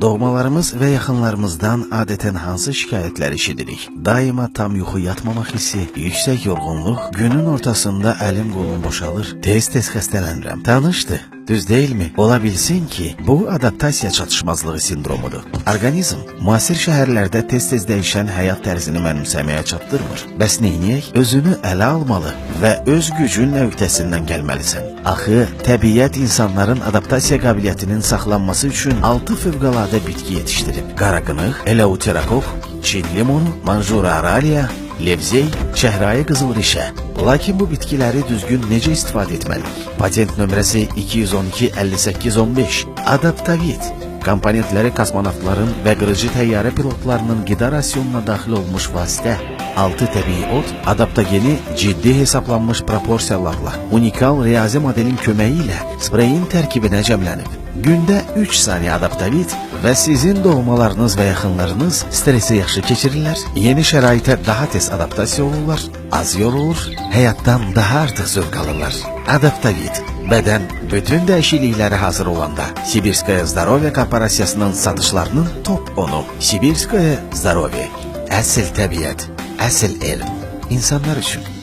Doğmalarımız və yaxınlarımızdan adətən hansı şikayətlər eşidirik? Daima tam yuxu yatmamaq hissi, yüksək yorğunluq, günün ortasında əlim qolum boşalır, tez-tez xəstələnirəm. Tanışdı. Düz deyilmi? Ola bilsin ki, bu adaptasiya çatışmazlığı sindromudur. Orqanizm müasir şəhərlərdə tez-tez dəyişən həyat tərzini mənimsəməyə çatdırmır. Bəs neyniyək? Özünü ələ almalı və öz gücün nöqtəsindən gəlməlisən. Axı, təbiət insanların adaptasiya qabiliyyətinin saxlanması üçün 6 fövqəladə bitki yetişdirib. Qaraqınıq, eleuterakok, Çin limonu, manjura aralia, levzey, çəhrayı qızılrişə. Lakin bu bitkiləri düzgün necə istifadə etməliyik? Patent nömrəsi 212-58-15. Adaptavit. Komponentləri kosmonavtların və qırıcı təyyarə pilotlarının qida rasionuna daxil olmuş vasitə. 6 təbii ot, adaptogeni ciddi hesablanmış proporsiyalarla, unikal riyazi modelin köməyi ilə spreyin tərkibinə cəmlənib. Gündə 3 saniyə adaptavit və sizin doğmalarınız və yaxınlarınız stresi yaxşı keçirirlər, yeni şəraitə daha tez adaptasiya olurlar, az yorulur, həyatdan daha artıq zövq alırlar. Adaptavit. Bədən bütün dəyişikliklərə hazır olanda Sibirskaya Zdoroviya Korporasiyasının satışlarının top 10'u. Sibirskaya Zdoroviya. Əsl təbiət, əsl elm. İnsanlar üçün.